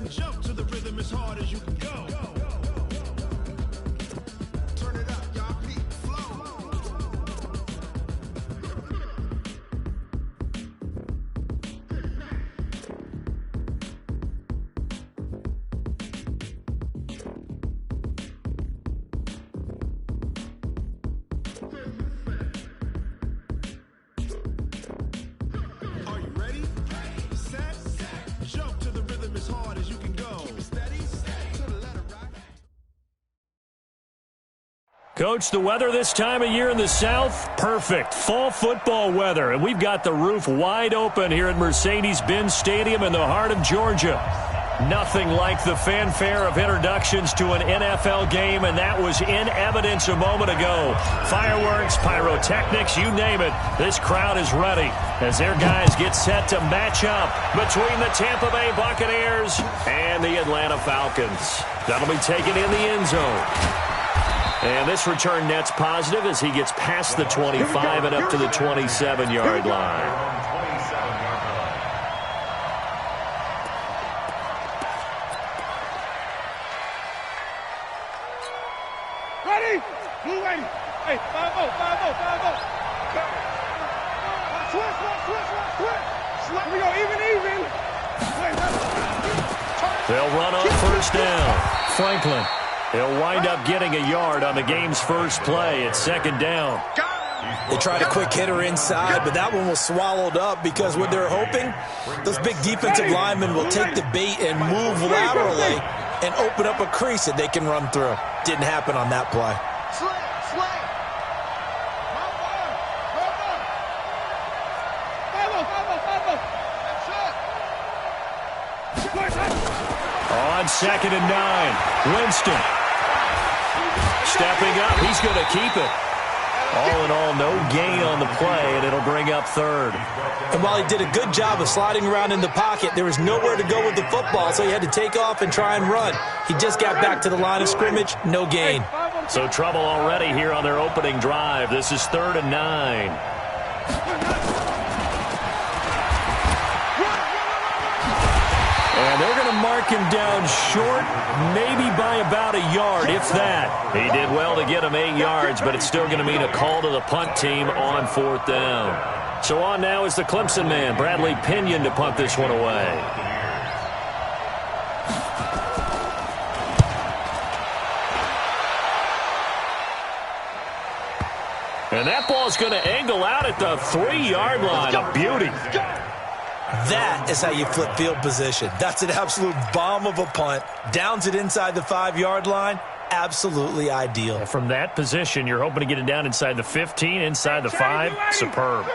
Jump to the rhythm as hard as you can go. Turn it up, y'all. Beat flow. Are you ready? Set. Jump to the rhythm as hard as you can go. Keep it steady. To the letter, right? Coach, the weather this time of year in the South, perfect. Fall football weather. And we've got the roof wide open here at Mercedes-Benz Stadium in the heart of Georgia. Nothing like the fanfare of introductions to an NFL game, and that was in evidence a moment ago. Fireworks, pyrotechnics, you name it. This crowd is ready as their guys get set to match up between the Tampa Bay Buccaneers and the Atlanta Falcons. That'll be taken in the end zone. And this return net's positive as he gets past the 25 and up to the 27-yard line. Ready? Blue ready. Hey, 5-0, 5-0, 5-0. Switch. We go even. They'll run on first down. Franklin. He'll wind up getting a yard on the game's first play. It's second down. They tried a quick hitter inside, but that one was swallowed up because what they're hoping, those big defensive linemen will take the bait and move laterally and open up a crease that they can run through. Didn't happen on that play. On 2nd and 9, Winston. Stepping up, he's going to keep it. All in all, no gain on the play, and it'll bring up third. And while he did a good job of sliding around in the pocket, there was nowhere to go with the football, so he had to take off and try and run. He just got back to the line of scrimmage, no gain. So trouble already here on their opening drive. This is 3rd and 9. And they're going to mark him down short, maybe by about a yard, if that. He did well to get him 8 yards, but it's still going to mean a call to the punt team on 4th down. So on now is the Clemson man, Bradley Pinion, to punt this one away. And that ball's going to angle out at the 3-yard line. A beauty. That is how you flip field position. That's an absolute bomb of a punt. Downs it inside the 5-yard line. Absolutely ideal. From that position, you're hoping to get it down inside the 15, inside the 5. Superb.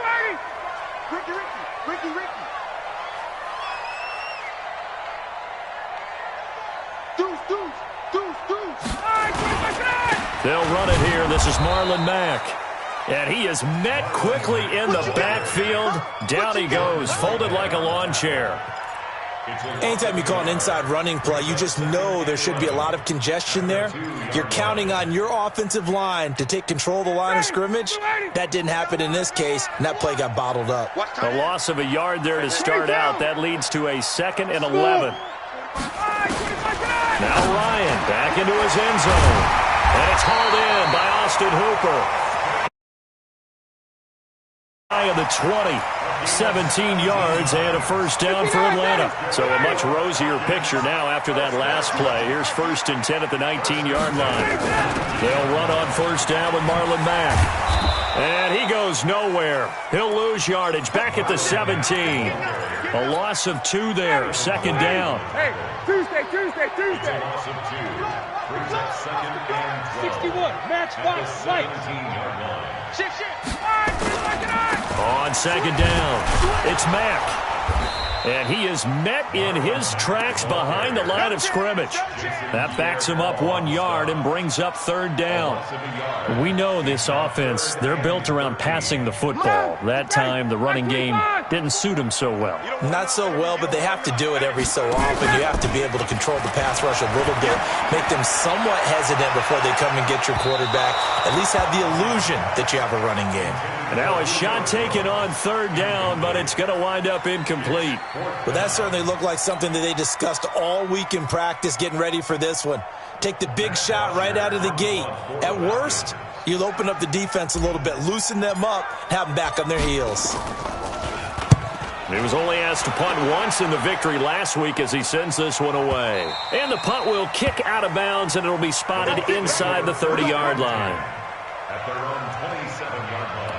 They'll run it here. This is Marlon Mack. And he is met quickly in the backfield. Down he goes, folded like a lawn chair. Anytime you call an inside running play, you just know there should be a lot of congestion there. You're counting on your offensive line to take control of the line of scrimmage. That didn't happen in this case, and that play got bottled up. A loss of a yard there to start out. That leads to a 2nd and 11. Now Ryan back into his end zone. And it's hauled in by Austin Hooper. Of the 20, 17 yards and a first down for Atlanta. So a much rosier picture now after that last play. Here's 1st and 10 at the 19-yard line. They'll run on first down with Marlon Mack. And he goes nowhere. He'll lose yardage back at the 17. A loss of 2 there. 2nd down. Hey, Tuesday. Loss of 2. Brings up 2nd and 12. 61, match box, right. 17-yard line. Shift. On 2nd down, it's Mack. And he is met in his tracks behind the line of scrimmage. That backs him up 1 yard and brings up 3rd down. We know this offense, they're built around passing the football. That time, the running game didn't suit him so well. Not so well, but they have to do it every so often. You have to be able to control the pass rush a little bit, make them somewhat hesitant before they come and get your quarterback. At least have the illusion that you have a running game. And now a shot taken on third down, but it's going to wind up incomplete. Well, that certainly looked like something that they discussed all week in practice, getting ready for this one. Take the big shot right out of the gate. At worst, you'll open up the defense a little bit, loosen them up, have them back on their heels. He was only asked to punt once in the victory last week as he sends this one away. And the punt will kick out of bounds, and it'll be spotted inside the 30-yard line. At their own 27-yard line.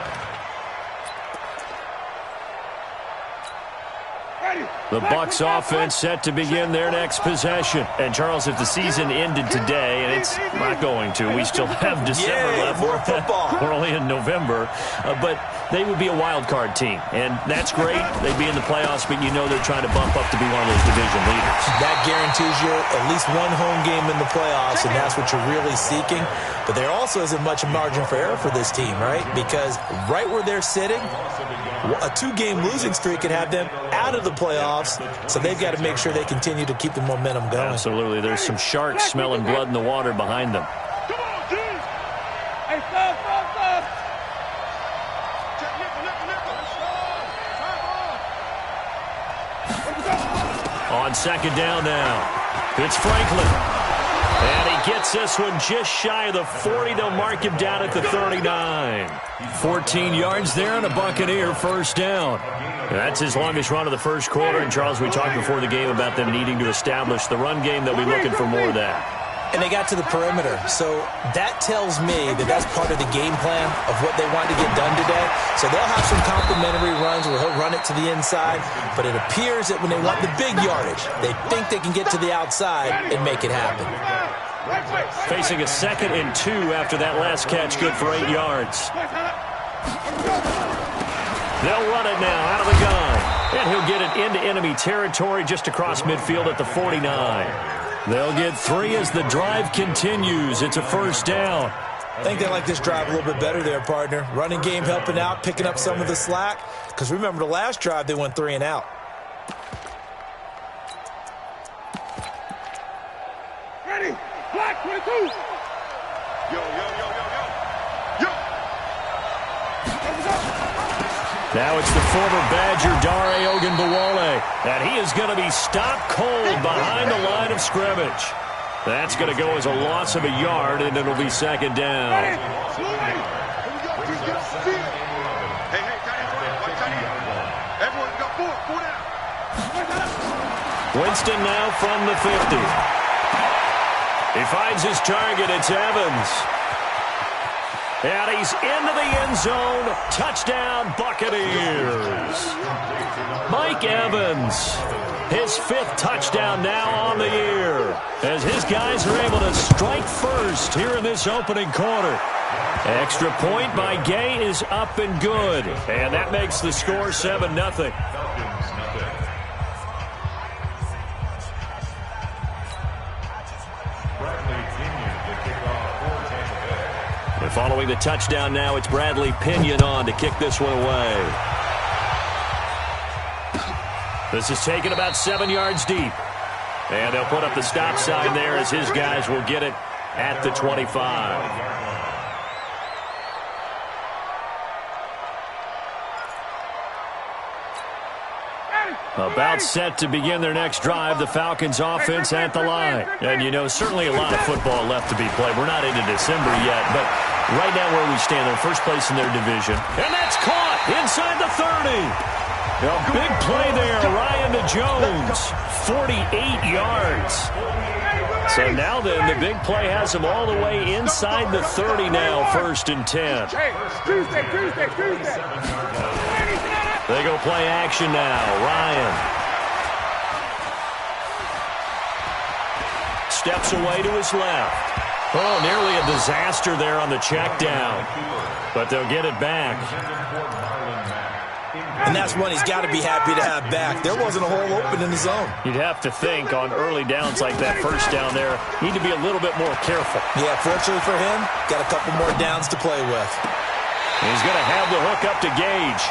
The Bucs offense set to begin their next possession. And, Charles, if the season ended today, and it's not going to, we still have December left. More football. We're only in November. But they would be a wild card team. And that's great. They'd be in the playoffs, but you know they're trying to bump up to be one of those division leaders. That guarantees you at least one home game in the playoffs, and that's what you're really seeking. But there also isn't much margin for error for this team, right? Because right where they're sitting, a 2-game losing streak could have them out of the playoffs, so they've got to make sure they continue to keep the momentum going. Absolutely. There's some sharks smelling blood in the water behind them. Come on, G. Hey, stop. On second down now, it's Franklin. And he gets this one just shy of the 40. They'll mark him down at the 39. 14 yards there and a Buccaneer first down. That's his longest run of the first quarter. And, Charles, we talked before the game about them needing to establish the run game. They'll be looking for more of that. And they got to the perimeter. So that tells me that that's part of the game plan of what they want to get done today. So they'll have some complimentary runs where he'll run it to the inside. But it appears that when they want the big yardage, they think they can get to the outside and make it happen. Facing a 2nd and 2 after that last catch, good for 8 yards. They'll run it now out of the gun. And he'll get it into enemy territory just across midfield at the 49. They'll get 3 as the drive continues. It's a first down. I think they like this drive a little bit better there, partner. Running game helping out, picking up some of the slack. Because remember the last drive, they went 3 and out. Ready? Black 22. Yo. Now it's the former Badger, Dare Ogunbowale, and he is going to be stopped cold behind the line of scrimmage. That's going to go as a loss of a yard, and it'll be second down. Winston now from the 50. He finds his target. It's Evans. And he's into the end zone. Touchdown, Buccaneers. Mike Evans, his 5th touchdown now on the year, as his guys are able to strike first here in this opening quarter. Extra point by Gay is up and good. And that makes the score 7-0. Following the touchdown now, it's Bradley Pinion on to kick this one away. This is taken about 7 yards deep. And they'll put up the stop sign there as his guys will get it at the 25. About set to begin their next drive, the Falcons offense at the line. And, you know, certainly a lot of football left to be played. We're not into December yet, but right now where we stand, they're first place in their division. And that's caught inside the 30. A big play there, Ryan to Jones, 48 yards. So now then, the big play has them all the way inside the 30 now, 1st and 10. Tuesday. They go play action now. Ryan steps away to his left. Oh, nearly a disaster there on the check down. But they'll get it back. And that's one he's got to be happy to have back. There wasn't a hole open in the zone. You'd have to think on early downs like that first down there, need to be a little bit more careful. Yeah, fortunately for him, got a couple more downs to play with. He's going to have the hook up to Gage.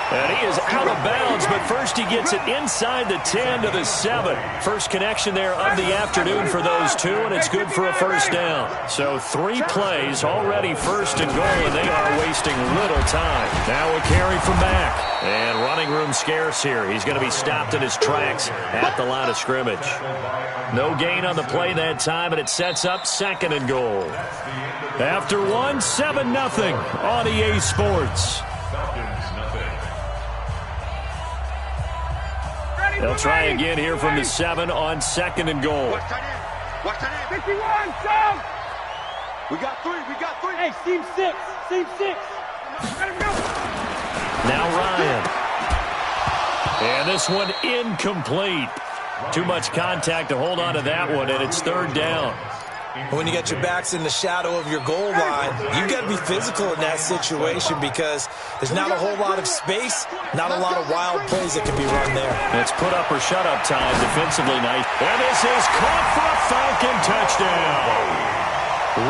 And he is out of bounds First, he gets it inside the 10 to the 7. First connection there of the afternoon for those two, and it's good for a first down. So 3 plays already first and goal, and they are wasting little time. Now a carry from Mack. And running room scarce here. He's going to be stopped in his tracks at the line of scrimmage. No gain on the play that time, and it sets up second and goal. After one, 7-0 on EA Sports. They'll try again here from the 7 on second and goal. Watch that in. 51, Sam! We got 3. Hey, seam 6. Let him go. Now Ryan. And this one incomplete. Too much contact to hold on to that one, and it's third down. When you get your backs in the shadow of your goal line, you've got to be physical in that situation because there's not a whole lot of space, not a lot of wild plays that can be run there. It's put up or shut up time defensively nice. And this is caught for a Falcon touchdown.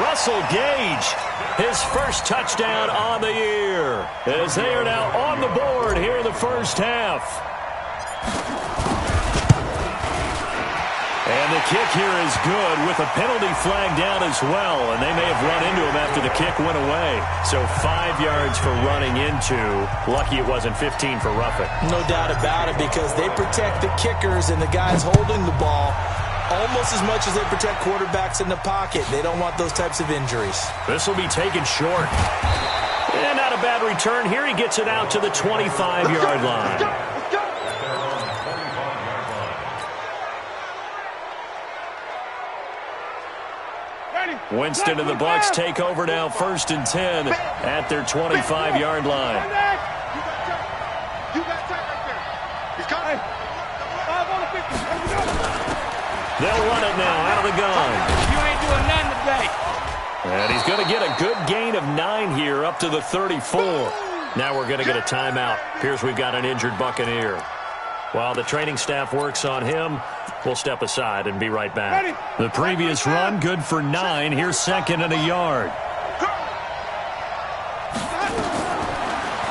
Russell Gage, his first touchdown on the year, as they are now on the board here in the first half. And the kick here is good with a penalty flag down as well, and they may have run into him after the kick went away. So 5 yards for running into. Lucky it wasn't 15 for roughing. No doubt about it, because they protect the kickers and the guys holding the ball almost as much as they protect quarterbacks in the pocket. They don't want those types of injuries. This will be taken short. And not a bad return here. He gets it out to the 25-yard line. Winston and the Bucs take over now, 1st and 10 at their 25-yard line. You got tight right there. He's coming. 5 on the 50. They'll run it now out of the gun. You ain't doing nothing today. And he's going to get a good gain of 9 here up to the 34. Now we're going to get a timeout. Appears we've got an injured Buccaneer. While the training staff works on him, we'll step aside and be right back. The previous run, good for 9. Here's 2nd and a yard.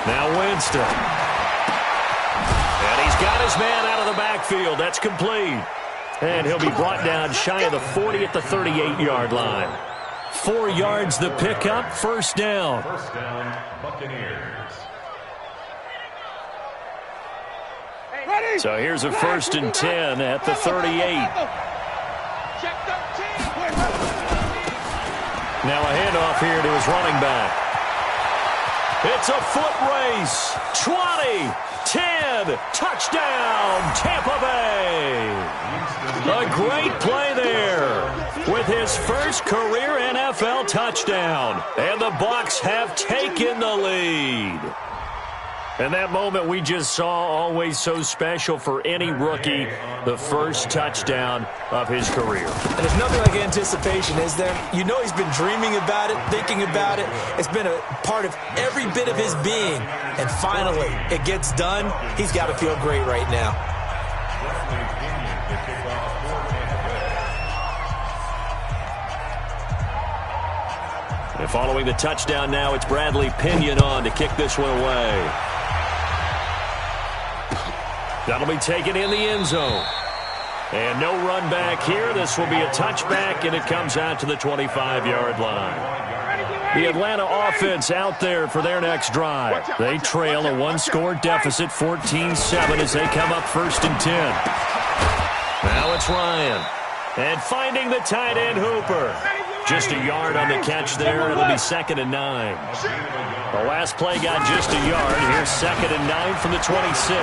Now Winston. And he's got his man out of the backfield. That's complete. And he'll be brought down shy of the 40 at the 38-yard line. 4 yards the pickup, first down. First down, Buccaneers. So here's a 1st and 10 at the 38. Now a handoff here to his running back. It's a foot race. 20, 10, touchdown, Tampa Bay. A great play there with his first career NFL touchdown. And the Bucs have taken the lead. And that moment we just saw, always so special for any rookie, the first touchdown of his career. And there's nothing like anticipation, is there? You know he's been dreaming about it, thinking about it. It's been a part of every bit of his being. And finally, it gets done. He's got to feel great right now. And following the touchdown now, it's Bradley Pinion on to kick this one away. That'll be taken in the end zone. And no run back here. This will be a touchback, and it comes out to the 25-yard line. The Atlanta offense out there for their next drive. They trail a 1-score deficit, 14-7, as they come up 1st and 10. Now it's Ryan. And finding the tight end Hooper. Just a yard on the catch there. It'll be 2nd and 9. The last play got just a yard. Here's 2nd and 9 from the 26.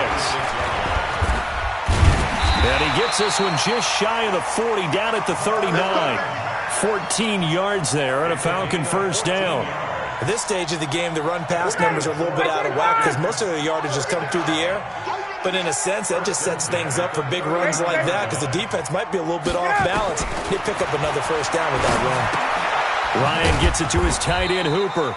And he gets this one just shy of the 40, down at the 39. 14 yards there and a Falcon first down. At this stage of the game, the run-pass numbers are a little bit out of whack because most of the yardage has come through the air. But in a sense, that just sets things up for big runs like that because the defense might be a little bit off balance. They pick up another first down with that run. Ryan gets it to his tight end, Hooper.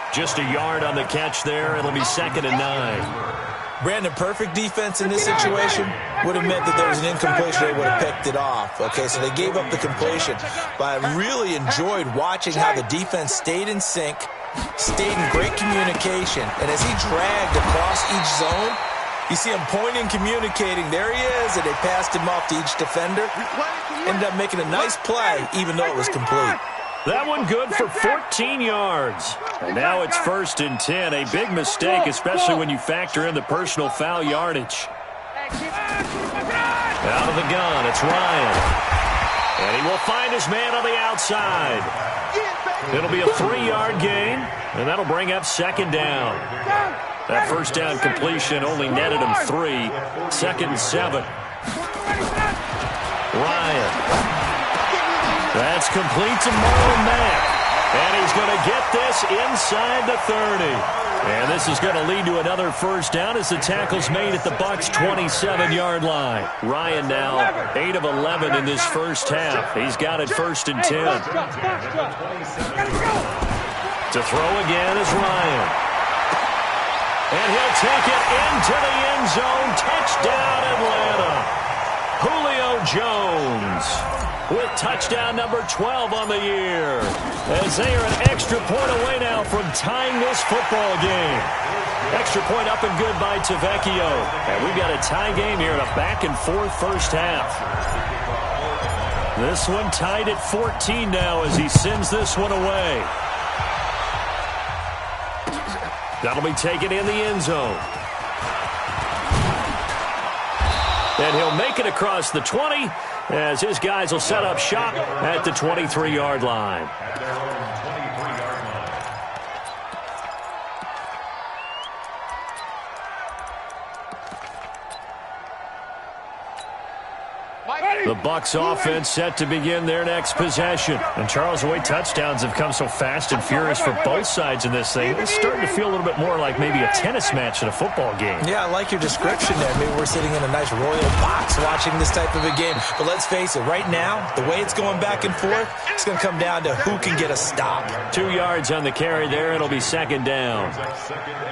Just a yard on the catch there. It'll be 2nd and 9. Brandon, perfect defense in this situation would have meant that there was an incompletion. They would have picked it off. Okay, so they gave up the completion. But I really enjoyed watching how the defense stayed in sync, stayed in great communication. And as he dragged across each zone, You see him pointing, communicating. There he is, and they passed him off to each defender. Ended up making a nice play, even though it was complete. That one good for 14 yards. And now it's 1st and 10. A big mistake, especially when you factor in the personal foul yardage. Out of the gun, it's Ryan. And he will find his man on the outside. It'll be a 3-yard gain, and that'll bring up 2nd down. That first down completion only netted him 3. 2nd and 7. Ryan. That's complete to Marlon Mack. And he's going to get this inside the 30. And this is going to lead to another first down as the tackle's made at the Bucs' 27-yard line. Ryan now 8 of 11 in this first half. He's got it 1st and 10. To throw again is Ryan. And he'll take it into the end zone. Touchdown, Atlanta. Julio Jones with touchdown number 12 on the year, as they are an extra point away now from tying this football game. Extra point up and good by Tavecchio. And we've got a tie game here in a back-and-forth first half. This one tied at 14 now as he sends this one away. That'll be taken in the end zone. And he'll make it across the 20 as his guys will set up shop at the 23-yard line. The Bucs offense set to begin their next possession. And Charles, the way touchdowns have come so fast and furious for both sides in this thing, it's starting to feel a little bit more like maybe a tennis match in a football game. Yeah, I like your description there. Maybe we're sitting in a nice royal box watching this type of a game. But let's face it, right now, the way it's going back and forth, it's going to come down to who can get a stop. 2 yards on the carry there. It'll be 2nd down.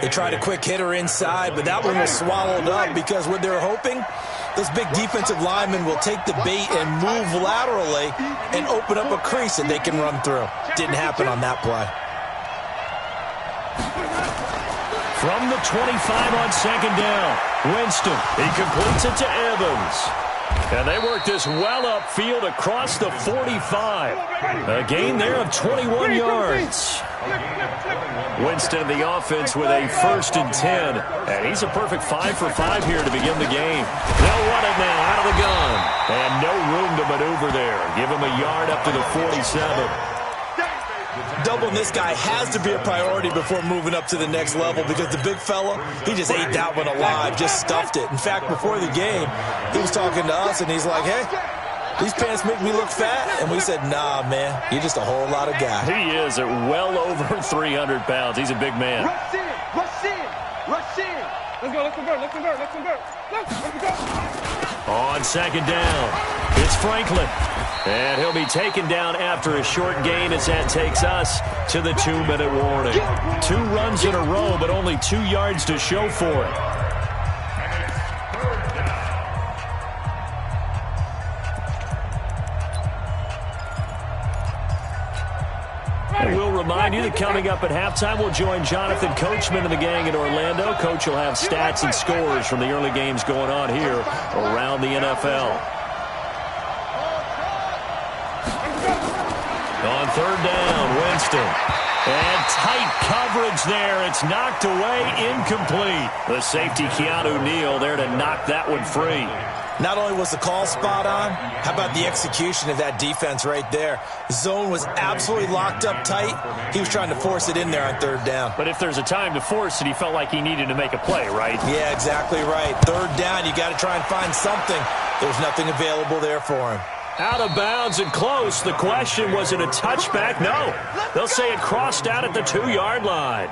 They tried a quick hitter inside, but that one was swallowed up because what they're hoping, those big defensive linemen will take the bait and move laterally and open up a crease that they can run through. Didn't happen on that play. From the 25 on 2nd down, Winston, he completes it to Evans. And they work this well upfield across the 45. A gain there of 21 yards. Winston in the offense with a 1st and 10. And he's a perfect 5 for 5 here to begin the game. They'll run it now out of the gun. And no room to maneuver there. Give him a yard up to the 47. Doubling this guy has to be a priority before moving up to the next level because the big fella, he just ate that one alive, just stuffed it. In fact, before the game, he was talking to us, and he's like, hey, these pants make me look fat. And we said, nah, man, you're just a whole lot of guy. He is at well over 300 pounds. He's a big man. Rush in, rush in, rush in. Let's go, let's convert, let's convert, let's convert. Let's go. On 2nd down, it's Franklin. And he'll be taken down after a short gain as that takes us to the 2-minute warning. 2 runs in a row, but only 2 yards to show for it. And we'll remind you that coming up at halftime, we'll join Jonathan Coachman and the gang in Orlando. Coach will have stats and scores from the early games going on here around the NFL. On 3rd down, Winston. And tight coverage there. It's knocked away, incomplete. The safety, Keanu Neal, there to knock that one free. Not only was the call spot on, how about the execution of that defense right there? Zone was absolutely locked up tight. He was trying to force it in there on 3rd down. But if there's a time to force it, he felt like he needed to make a play, right? Yeah, exactly right. 3rd down, you got to try and find something. There's nothing available there for him. Out of bounds and close. The question, was it a touchback? No. They'll say it crossed out at the 2-yard line.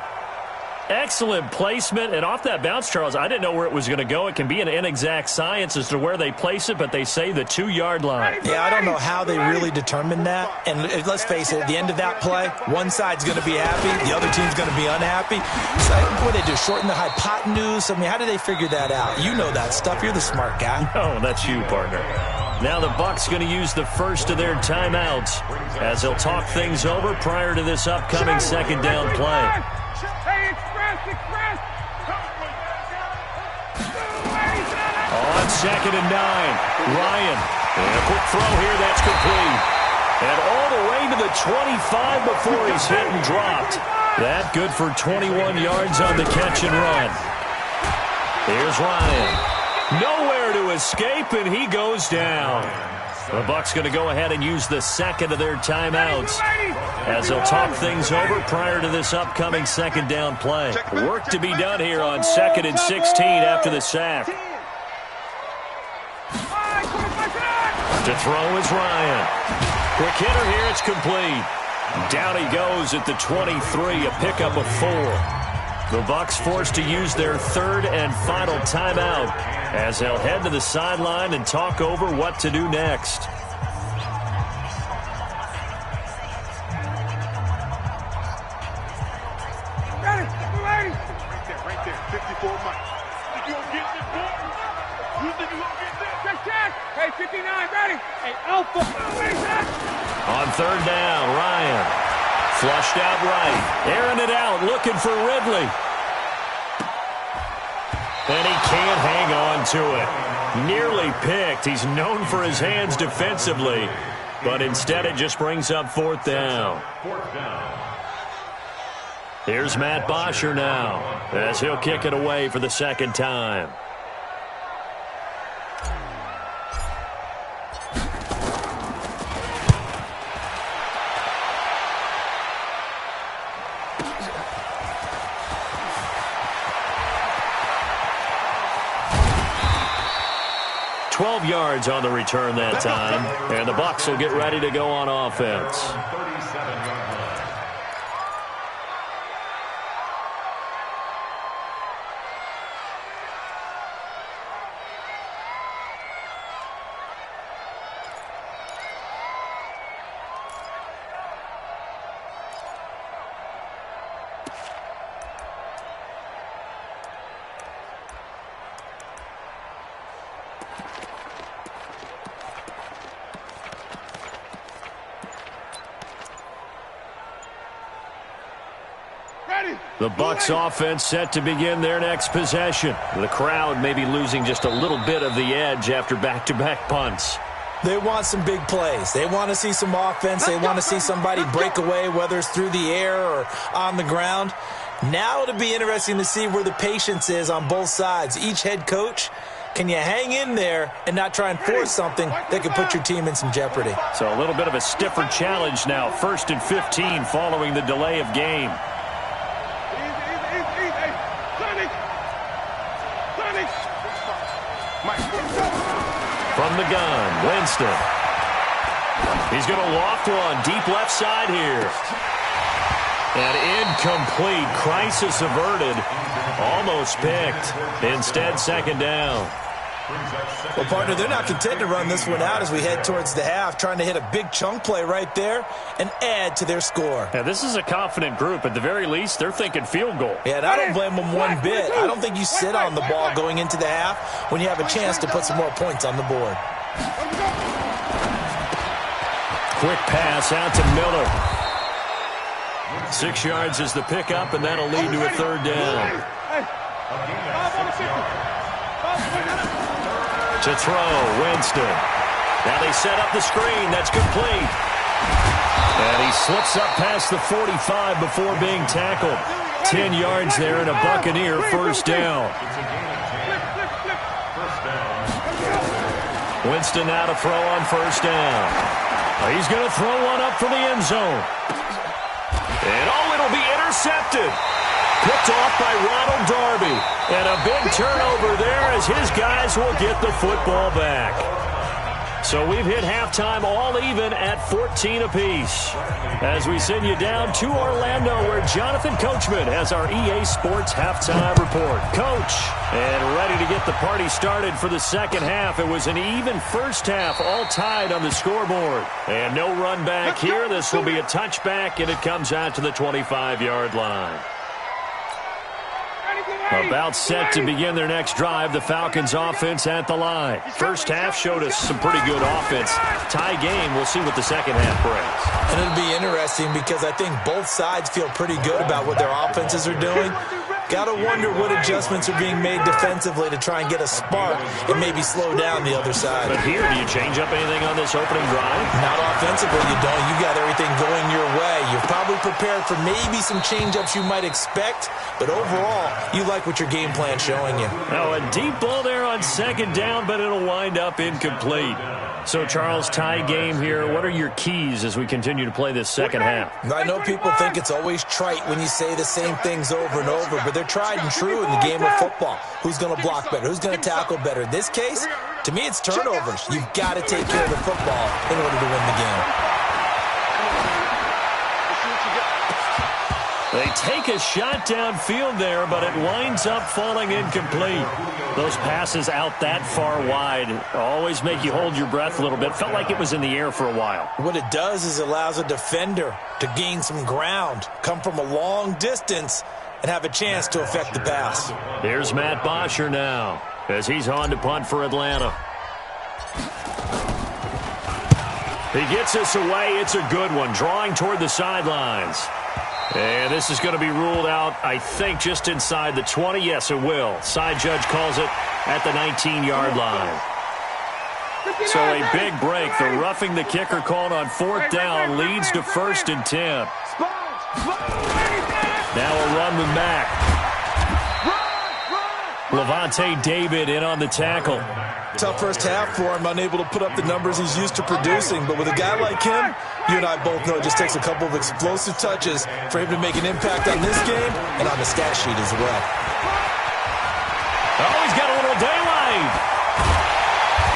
Excellent placement, and off that bounce, Charles, I didn't know where it was going to go. It can be an inexact science as to where they place it, but they say the 2-yard line. Yeah, I don't know how they really determined that. And let's face it, at the end of that play, one side's going to be happy, the other team's going to be unhappy. So what do they do, shorten the hypotenuse? I mean, how do they figure that out? You know that stuff. You're the smart guy. No, that's you, partner. Now the Bucs going to use the first of their timeouts as they'll talk things over prior to this upcoming 2nd down play. Hey, express. 2nd and 9. Ryan. And a quick throw here. That's complete. And all the way to the 25 before he's hit and dropped. That good for 21 yards on the catch and run. Here's Ryan. Nowhere to escape, and he goes down. The Bucs going to go ahead and use the second of their timeouts as they'll talk things over prior to this upcoming second down play. Work to be done here on 2nd and 16 after the sack. To throw is Ryan. Quick hitter here, it's complete. Down he goes at the 23, a pickup of 4. The Bucs forced to use their third and final timeout as they'll head to the sideline and talk over what to do next. Ready. Right there. 54 miles. You gonna get this ball? You think you gonna get this? Check. Hey, 59, ready. Hey, Alpha. On 3rd down, Ryan. Flushed out right. Airing it out, looking for Ridley. And he can't hang on to it. Nearly picked. He's known for his hands defensively. But instead it just brings up 4th down. Here's Matt Bosher now as he'll kick it away for the second time. Yards on the return that time, and the Bucs will get ready to go on offense. The Bucs offense set to begin their next possession. The crowd may be losing just a little bit of the edge after back-to-back punts. They want some big plays. They want to see some offense. They want to see somebody break away, whether it's through the air or on the ground. Now it'll be interesting to see where the patience is on both sides. Each head coach, can you hang in there and not try and force something that could put your team in some jeopardy? So a little bit of a stiffer challenge now. 1st and 15 following the delay of game. From the gun, Winston. He's going to loft one deep left side here. And incomplete. Crisis averted. Almost picked. Instead, 2nd down. Well, partner, they're not content to run this one out as we head towards the half, trying to hit a big chunk play right there and add to their score. Yeah, this is a confident group. At the very least, they're thinking field goal. Yeah, and I don't blame them one bit. I don't think you sit on the ball going into the half when you have a chance to put some more points on the board. Quick pass out to Miller. 6 yards is the pickup, and that'll lead to a 3rd down. To throw, Winston. Now they set up the screen. That's complete. And he slips up past the 45 before being tackled. 10 yards there and a Buccaneer 1st down. Winston now to throw on 1st down. He's going to throw one up for the end zone. And it'll be intercepted. Picked off by Ronald Darby. And a big turnover there as his guys will get the football back. So we've hit halftime all even at 14 apiece. As we send you down to Orlando where Jonathan Coachman has our EA Sports halftime report. Coach, and ready to get the party started for the second half. It was an even first half, all tied on the scoreboard. And no run back here. This will be a touchback, and it comes out to the 25-yard line. About set to begin their next drive, the Falcons offense at the line. First half showed us some pretty good offense. Tie game, we'll see what the second half brings. And it'll be interesting because I think both sides feel pretty good about what their offenses are doing. Got to wonder what adjustments are being made defensively to try and get a spark and maybe slow down the other side. But here, do you change up anything on this opening drive? Not offensively, you don't. You got everything going your way. You're probably prepared for maybe some change-ups you might expect, but overall, you like what your game plan's showing you. Now, a deep ball there on second down, but it'll wind up incomplete. So, Charles, tie game here. What are your keys as we continue to play this second half? I know people think it's always trite when you say the same things over and over, but they're tried and true in the game of football. Who's going to block better? Who's going to tackle better? In this case, to me, it's turnovers. You've got to take care of the football in order to win the game. They take a shot downfield there, but it winds up falling incomplete. Those passes out that far wide always make you hold your breath a little bit. Felt like it was in the air for a while. What it does is it allows a defender to gain some ground, come from a long distance, and have a chance to affect the pass. Here's Matt Bosher now as he's on to punt for Atlanta. He gets this away. It's a good one, drawing toward the sidelines. And this is going to be ruled out, I think, just inside the 20. Yes, it will. Side judge calls it at the 19-yard line. So a big break. The roughing the kicker called on fourth down leads to 1st and 10. Now a run with Mack. Levante David in on the tackle. Tough first half for him, unable to put up the numbers he's used to producing. But with a guy like him, you and I both know it just takes a couple of explosive touches for him to make an impact on this game and on the stat sheet as well. Oh, he's got a little daylight.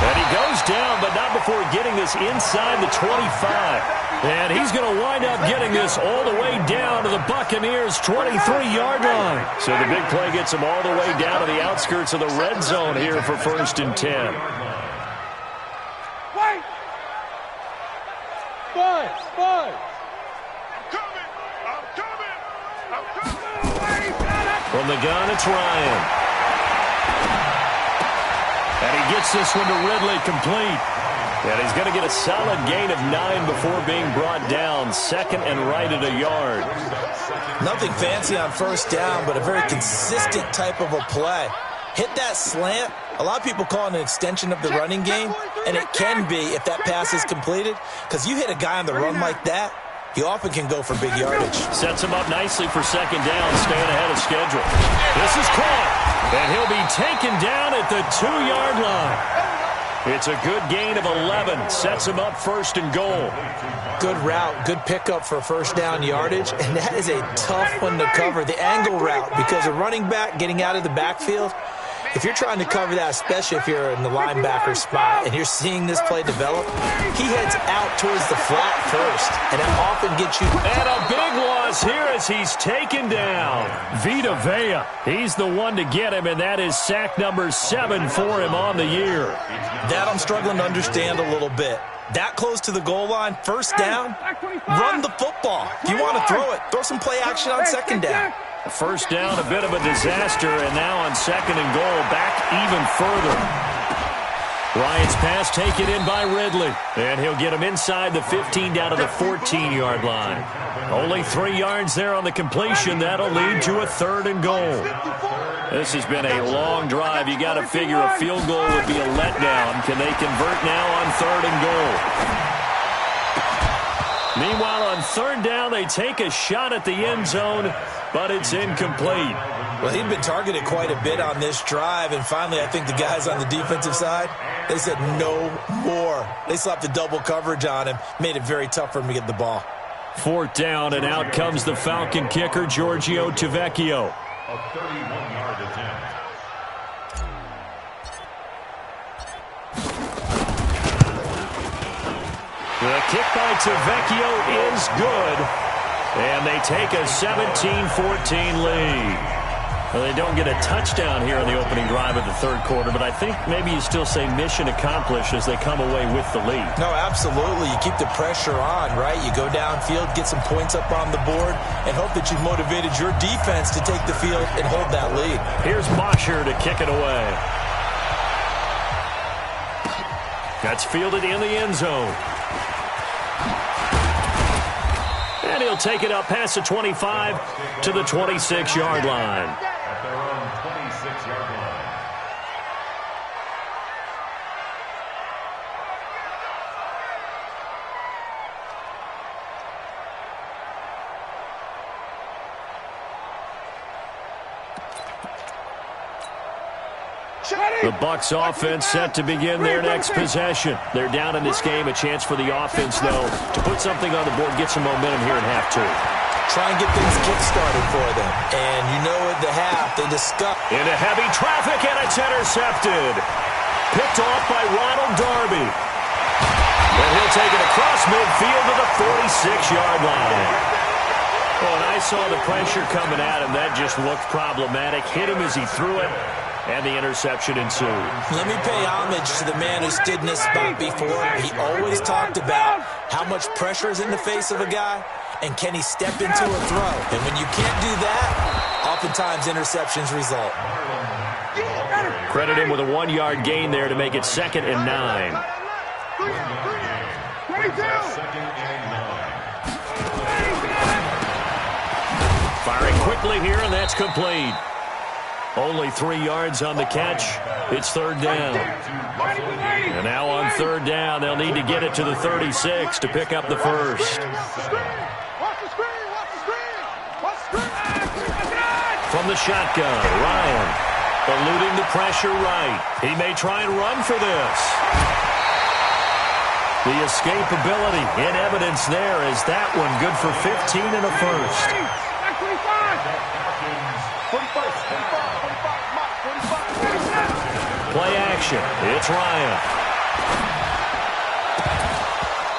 And he goes down, but not before getting this inside the 25. And he's going to wind up getting this all the way down to the Buccaneers' 23-yard line. So the big play gets him all the way down to the outskirts of the red zone here for 1st and 10. Wait! Five! I'm coming! From the gun, it's Ryan. And he gets this one to Ridley complete. And he's going to get a solid gain of 9 before being brought down. 2nd and right at a yard. Nothing fancy on first down, but a very consistent type of a play. Hit that slant. A lot of people call it an extension of the running game, and it can be if that pass is completed, because you hit a guy on the run like that, he often can go for big yardage. Sets him up nicely for second down, staying ahead of schedule. This is caught, and he'll be taken down at the 2-yard line. It's a good gain of 11. Sets him up 1st and goal. Good route, good pickup for first down yardage, and that is a tough one to cover. The angle route, because a running back getting out of the backfield, if you're trying to cover that, especially if you're in the linebacker spot and you're seeing this play develop, he heads out towards the flat first, and that often gets you. And a big loss here as he's taken down. Vita Vea, he's the one to get him, and that is sack number 7 for him on the year. That I'm struggling to understand a little bit. That close to the goal line, first down, run the football. If you want to throw it, throw some play action on second down. First down, a bit of a disaster, and now on 2nd and goal, back even further. Ryan's pass taken in by Ridley, and he'll get him inside the 15 down to the 14-yard line. Only 3 yards there on the completion. That'll lead to a 3rd and goal. This has been a long drive. You got to figure a field goal would be a letdown. Can they convert now on 3rd and goal? Meanwhile, on 3rd down, they take a shot at the end zone, but it's incomplete. Well, he'd been targeted quite a bit on this drive, and finally I think the guys on the defensive side, they said no more. They slapped the double coverage on him, made it very tough for him to get the ball. 4th down, and out comes the Falcon kicker, Giorgio Tavecchio. A 31-yard attempt. The kick by Tavecchio is good, and they take a 17-14 lead. Well, they don't get a touchdown here on the opening drive of the 3rd quarter, but I think maybe you still say mission accomplished as they come away with the lead. No, absolutely. You keep the pressure on, right? You go downfield, get some points up on the board, and hope that you've motivated your defense to take the field and hold that lead. Here's Bosher to kick it away. That's fielded in the end zone. And he'll take it up past the 25 to the 26-yard line. The Bucs offense set to begin their next possession. They're down in this game. A chance for the offense, though, to put something on the board, get some momentum here in half two. Try and get things kick-started for them. And you know at the half, they discuss. Into heavy traffic, and it's intercepted. Picked off by Ronald Darby. And he'll take it across midfield to the 46-yard line. Well, when I saw the pressure coming at him, that just looked problematic. Hit him as he threw it, and the interception ensued. Let me pay homage to the man who stood in this spot before. He always talked about how much pressure is in the face of a guy, and can he step into a throw. And when you can't do that, oftentimes interceptions result. Credit him with a 1-yard gain there to make it 2nd and 9. Firing quickly here, and that's complete. Only 3 yards on the catch. It's 3rd down. And now on 3rd down, they'll need to get it to the 36 to pick up the first. From the shotgun, Ryan eluding the pressure right. He may try and run for this. The escapability in evidence there is that one good for 15 and a first. Play action. It's Ryan.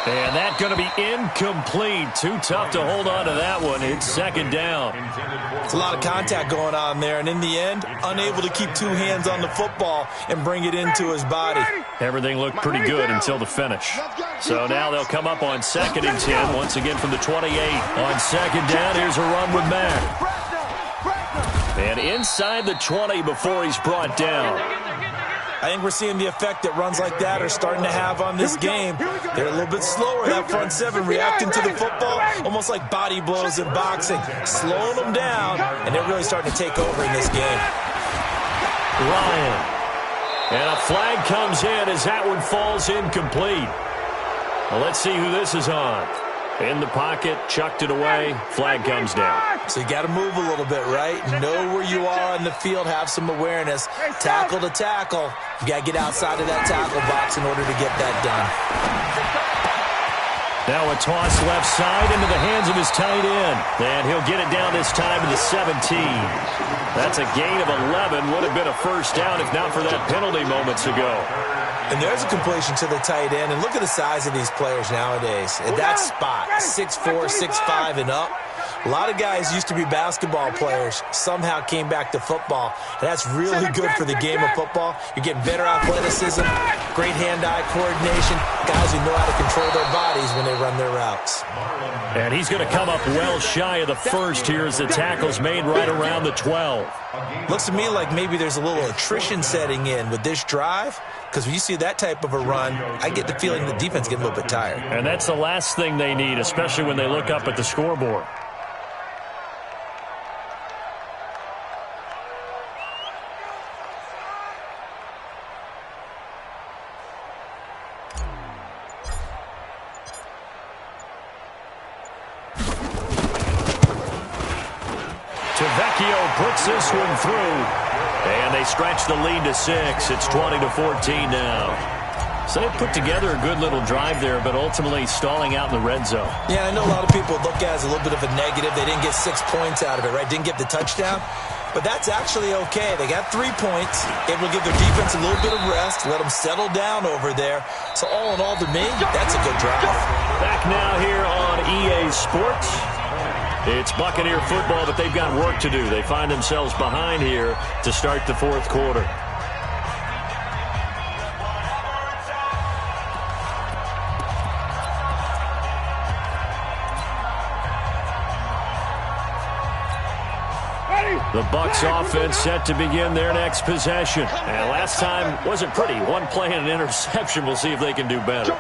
And that's going to be incomplete. Too tough to hold on to that one. It's 2nd down. It's a lot of contact going on there, and in the end, unable to keep 2 hands on the football and bring it into his body. Everything looked pretty good until the finish. So now they'll come up on 2nd and 10, once again from the 28. On 2nd down, here's a run with Matt. And inside the 20 before he's brought down. I think we're seeing the effect that runs like that are starting to have on this game. They're a little bit slower, that front 7, reacting to the football, almost like body blows in boxing, slowing them down, and they're really starting to take over in this game. Ryan. And a flag comes in as that one falls incomplete. Well, let's see who this is on. In the pocket, chucked it away, flag comes down. So you got to move a little bit, right? Know where you are on the field, have some awareness. Tackle to tackle. You got to get outside of that tackle box in order to get that done. Now a toss left side into the hands of his tight end. And he'll get it down this time to the 17. That's a gain of 11. Would have been a first down if not for that penalty moments ago. And there's a completion to the tight end. And look at the size of these players nowadays. At that spot, 6'4", 6'5", and up. A lot of guys used to be basketball players, somehow came back to football. And that's really good for the game of football. You're getting better athleticism, great hand-eye coordination, guys who know how to control their bodies when they run their routes. And he's going to come up well shy of the first here as the tackle's made right around the 12. Looks to me like maybe there's a little attrition setting in with this drive, because when you see that type of a run, I get the feeling the defense getting a little bit tired. And that's the last thing they need, especially when they look up at the scoreboard. Puts this one through, and they stretch the lead to 6. It's 20-14 now. So they put together a good little drive there, but ultimately stalling out in the red zone. Yeah, I know a lot of people look at it as a little bit of a negative. They didn't get 6 points out of it, right? Didn't get the touchdown. But that's actually okay. They got 3 points. Able to give their defense a little bit of rest, let them settle down over there. So all in all, to me, that's a good drive. Back now here on EA Sports. It's Buccaneer football, but they've got work to do. They find themselves behind here to start the 4th quarter. The Bucs offense set to begin their next possession. And last time wasn't pretty. One play and an interception. We'll see if they can do better.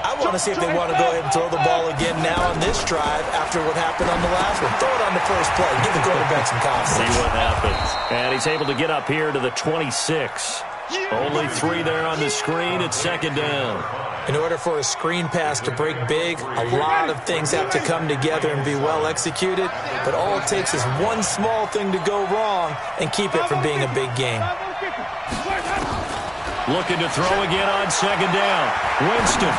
I want to see if they want to go ahead and throw the ball again now on this drive after what happened on the last one. Throw it on the first play. Give the quarterback some confidence. See what happens. And he's able to get up here to the 26. Only 3 there on the screen. It's 2nd down. In order for a screen pass to break big, a lot of things have to come together and be well executed. But all it takes is one small thing to go wrong and keep it from being a big game. Looking to throw again on second down. Winston.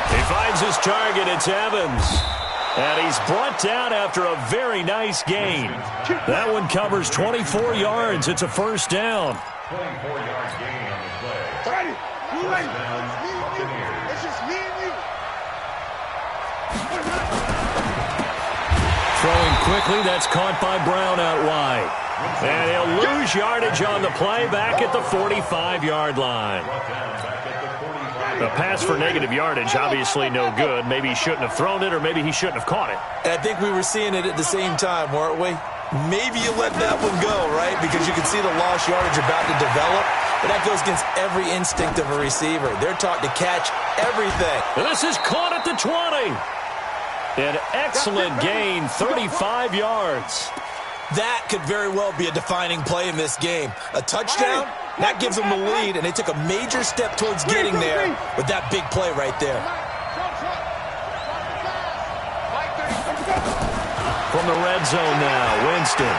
He finds his target. It's Evans. And he's brought down after a very nice gain. That one covers 24 yards. It's a first down. 24-yard gain on the play. First down, Buccaneers. It's just me and you. Throwing quickly, that's caught by Brown out wide. And he'll lose yardage on the play back at the 45-yard line. A pass for negative yardage, obviously no good. Maybe he shouldn't have thrown it, or maybe he shouldn't have caught it. And I think we were seeing it at the same time, weren't we? Maybe you let that one go, right? Because you can see the lost yardage about to develop. But that goes against every instinct of a receiver. They're taught to catch everything. This is caught at the 20. An excellent gain, 35 yards. That could very well be a defining play in this game. A touchdown, that gives them the lead, and they took a major step towards getting there with that big play right there. From the red zone now, Winston.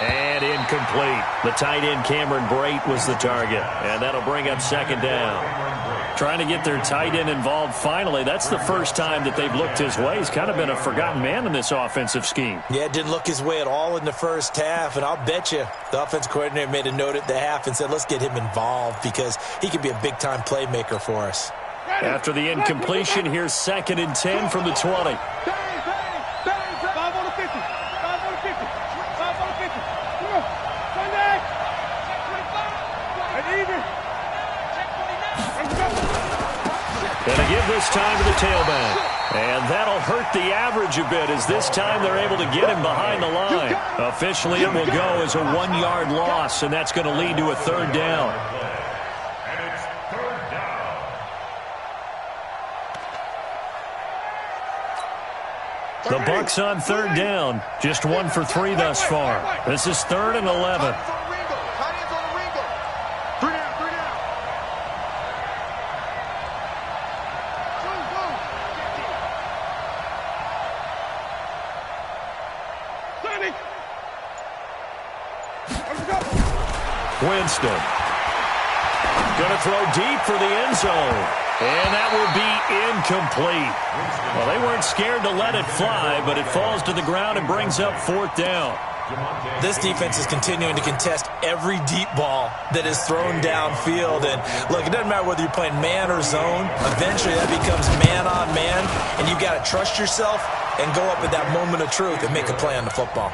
And incomplete. The tight end, Cameron Brate, was the target. And that'll bring up second down. Trying to get their tight end involved finally. That's the first time that they've looked his way. He's kind of been a forgotten man in this offensive scheme. Yeah, it didn't look his way at all in the first half. And I'll bet you the offense coordinator made a note at the half and said, let's get him involved because he could be a big-time playmaker for us. After the incompletion, here's 2nd and 10 from the 20. Gonna give this time to the tailback. And that'll hurt the average a bit as this time they're able to get him behind the line. Officially, it will go as a 1-yard loss, and that's going to lead to a third down. And it's third down. The Bucs on third down. Just 1 for 3 thus far. This is 3rd and 11. Winston. Going to throw deep for the end zone. And that will be incomplete. Well, they weren't scared to let it fly, but it falls to the ground and brings up 4th down. This defense is continuing to contest every deep ball that is thrown downfield. And, look, it doesn't matter whether you're playing man or zone. Eventually, that becomes man-on-man, and you've got to trust yourself and go up at that moment of truth and make a play on the football.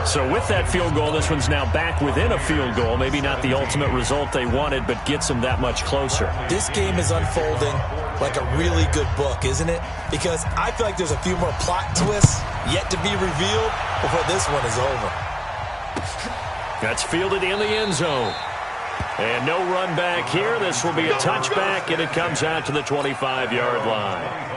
So with that field goal, this one's now back within a field goal. Maybe not the ultimate result they wanted, but gets them that much closer. This game is unfolding like a really good book, isn't it? Because I feel like there's a few more plot twists yet to be revealed before this one is over. That's fielded in the end zone. And no run back here. This will be a touchback, and it comes out to the 25-yard line.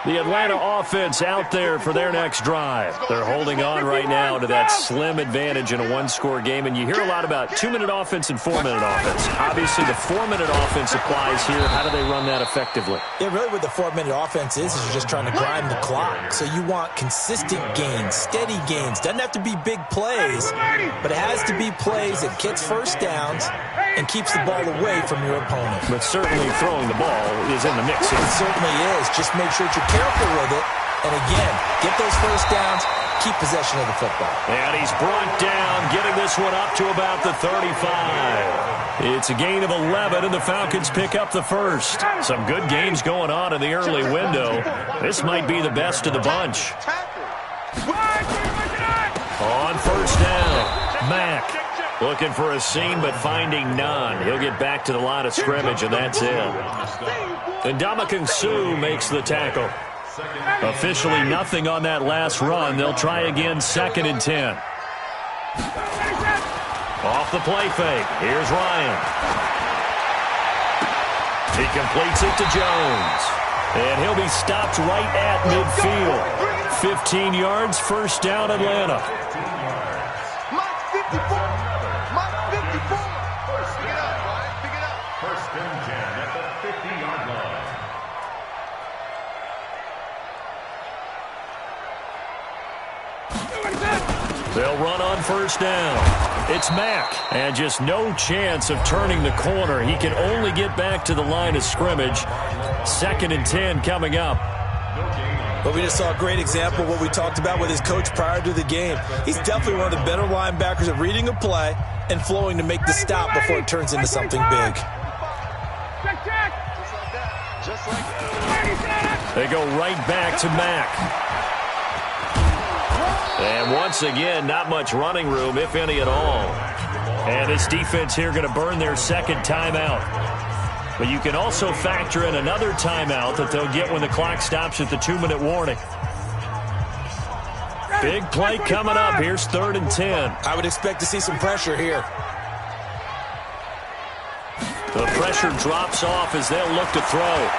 The Atlanta offense out there for their next drive. They're holding on right now to that slim advantage in a 1-score game, and you hear a lot about 2-minute offense and 4-minute offense. Obviously, the 4-minute offense applies here. How do they run that effectively? Yeah, really what the 4-minute offense is you're just trying to grind the clock. So you want consistent gains, steady gains. Doesn't have to be big plays, but it has to be plays that gets first downs and keeps the ball away from your opponent. But certainly throwing the ball is in the mix. It certainly is. Just make sure that you're careful with it. And again, get those first downs, keep possession of the football. And he's brought down, getting this one up to about the 35. It's a gain of 11, and the Falcons pick up the first. Some good games going on in the early window. This might be the best of the bunch. On first down, Mack. Looking for a seam, but finding none. He'll get back to the line of scrimmage, and that's it. And Ndamukong Suh makes the tackle. Officially nothing on that last run. They'll try again, 2nd and 10. Off the play fake. Here's Ryan. He completes it to Jones. And he'll be stopped right at midfield. 15 yards, first down, Atlanta. First and 10 at the 50-yard line. They'll run on first down. It's Mack, and just no chance of turning the corner. He can only get back to the line of scrimmage. 2nd and 10 coming up. But we just saw a great example of what we talked about with his coach prior to the game. He's definitely one of the better linebackers at reading a play and flowing to make the stop before it turns into something big. They go right back to Mack. And once again, not much running room, if any at all. And this defense here going to burn their 2nd timeout. But you can also factor in another timeout that they'll get when the clock stops at the 2-minute warning. Big play coming up. Here's 3rd and 10. I would expect to see some pressure here. The pressure drops off as they'll look to throw.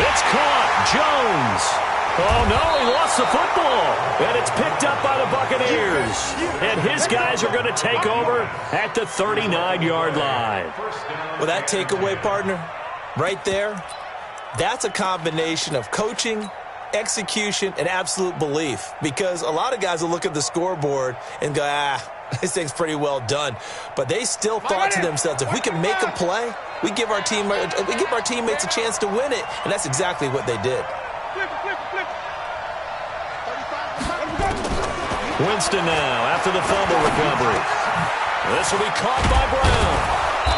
It's caught. Jones. Oh, no, he lost the football. And it's picked up by the Buccaneers. And his guys are going to take over at the 39-yard line. Well, that takeaway, partner, right there, that's a combination of coaching, execution, and absolute belief. Because a lot of guys will look at the scoreboard and go, this thing's pretty well done. But they still thought to themselves, if we can make a play, we give our teammates a chance to win it. And that's exactly what they did. Winston now after the fumble recovery. This will be caught by Brown.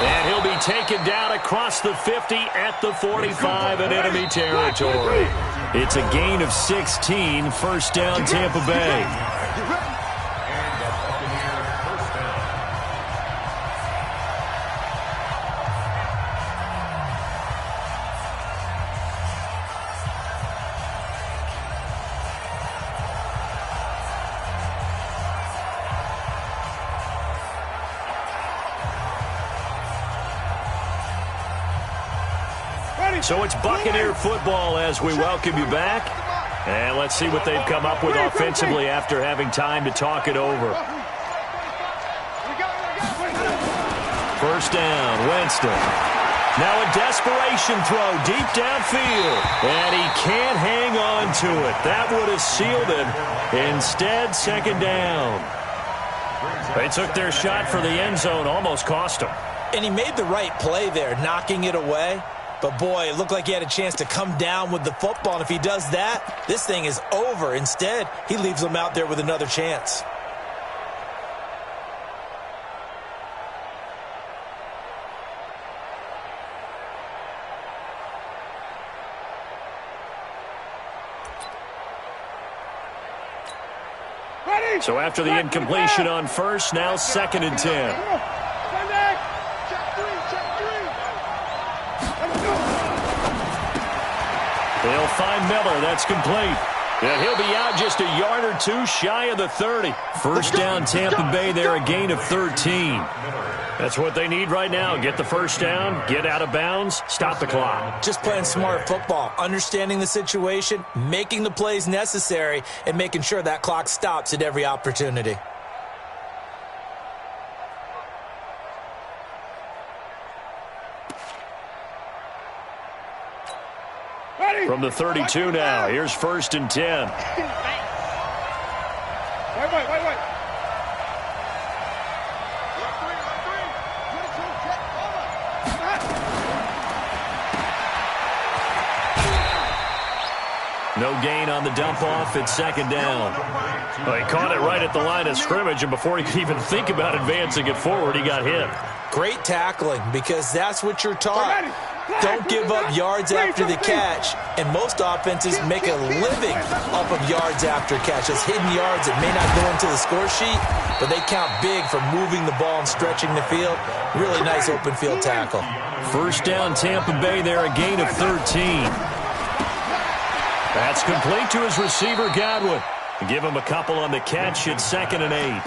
And he'll be taken down across the 50 at the 45 in enemy territory. It's a gain of 16, 1st down Tampa Bay. So it's Buccaneer football as we welcome you back. And let's see what they've come up with offensively after having time to talk it over. 1st down, Winston. Now a desperation throw deep downfield. And he can't hang on to it. That would have sealed it. Instead, 2nd down. They took their shot for the end zone, almost cost them. And he made the right play there, knocking it away. But, boy, it looked like he had a chance to come down with the football. And if he does that, this thing is over. Instead, he leaves them out there with another chance. So after the incompletion on first, now 2nd and 10. They'll find Miller. That's complete. And he'll be out just a yard or two shy of the 30. 1st down Tampa Bay there, a gain of 13. That's what they need right now. Get the 1st down, get out of bounds, stop the clock. Just playing smart football, understanding the situation, making the plays necessary, and making sure that clock stops at every opportunity. From the 32 now, here's 1st and 10. Wait. No gain on the dump off. It's 2nd down. Well, he caught it right at the line of scrimmage, and before he could even think about advancing it forward, he got hit. Great tackling, because that's what you're taught. Don't give up yards after the catch. And most offenses make a living off of yards after catch. Those hidden yards that may not go into the score sheet, but they count big for moving the ball and stretching the field. Really nice open field tackle. 1st down Tampa Bay there, a gain of 13. That's complete to his receiver, Godwin. Give him a couple on the catch. It's 2nd and 8.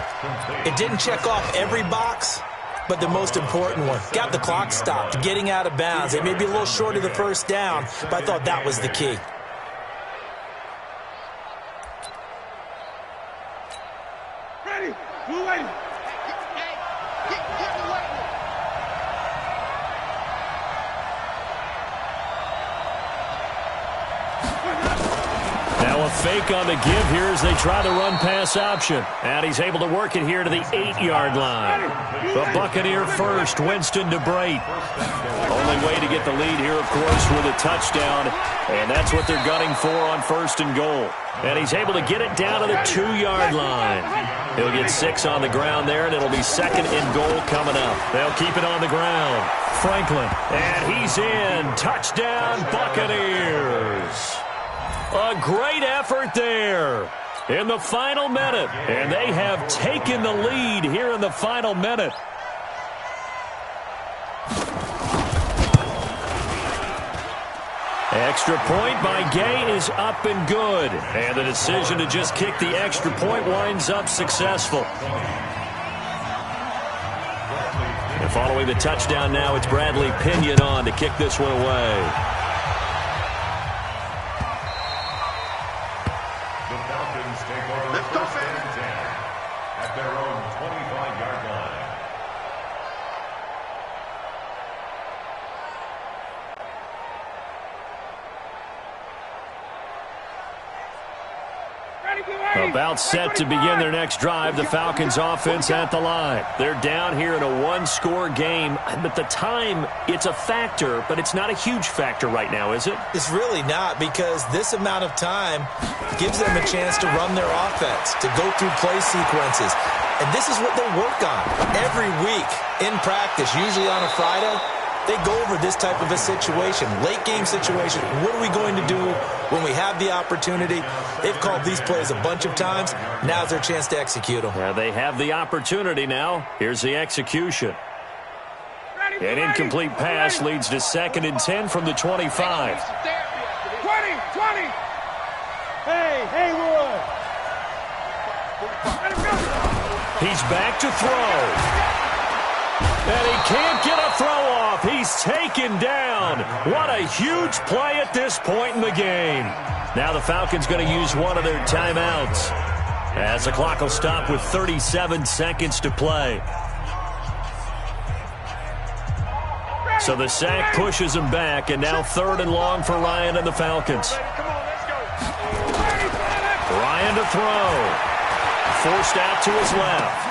It didn't check off every box, but the most important one. Got the clock stopped, getting out of bounds. It may be a little short of the 1st down, but I thought that was the key. Ready. Blue lady. Now a fake on the give here as they try the run-pass option. And he's able to work it here to the 8-yard line. The Buccaneer first, Winston to Brate. Only way to get the lead here, of course, with a touchdown. And that's what they're gunning for on 1st and goal. And he's able to get it down to the 2-yard line. He'll get 6 on the ground there, and it'll be 2nd and goal coming up. They'll keep it on the ground. Franklin, and he's in. Touchdown, Buccaneers. A great effort there in the final minute. And they have taken the lead here in the final minute. Extra point by Gay is up and good. And the decision to just kick the extra point winds up successful. And following the touchdown now, it's Bradley Pinion on to kick this one away. The Falcons take over first and 10 at their own 25-yard line. About set to begin their next drive, the Falcons offense at the line. They're down here in a 1-score game, but the time, it's a factor, but it's not a huge factor right now, is it? It's really not, because this amount of time gives them a chance to run their offense, to go through play sequences. And this is what they work on every week in practice, usually on a Friday. They go over this type of a situation, late game situation. What are we going to do when we have the opportunity? They've called these plays a bunch of times. Now's their chance to execute them. Yeah, they have the opportunity now. Here's the execution. An incomplete pass leads to 2nd and 10 from the 25. 20. Hey, Haywood. He's back to throw. And he can't get a throw off. He's taken down. What a huge play at this point in the game. Now the Falcons going to use one of their timeouts as the clock will stop with 37 seconds to play. So the sack pushes him back, and now 3rd and long for Ryan and the Falcons. Ryan to throw. Forced out to his left.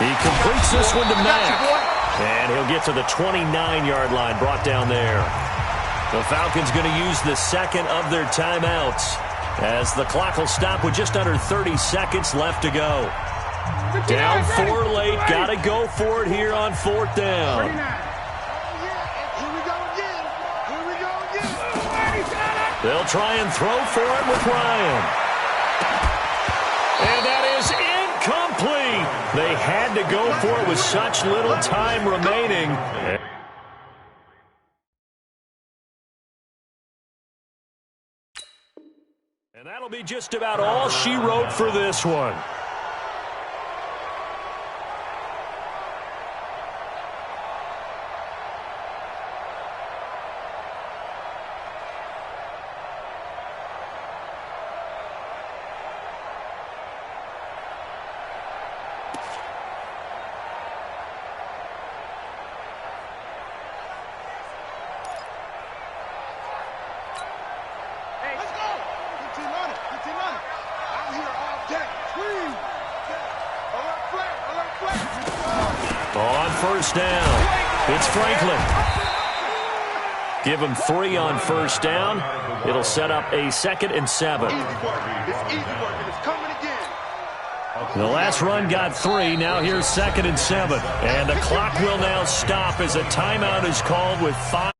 He completes this one to Mack. And he'll get to the 29-yard line, brought down there. The Falcons going to use the 2nd of their timeouts as the clock will stop with just under 30 seconds left to go. Down 4 late, got to go for it here on 4th down. They'll try and throw for it with Ryan. And that is incomplete. They had to go for it with such little time remaining. And that'll be just about all she wrote for this one. On 1st down, it's Franklin. Give him 3 on 1st down. It'll set up a 2nd and 7. The last run got 3. Now here's 2nd and 7. And the clock will now stop as a timeout is called with 5.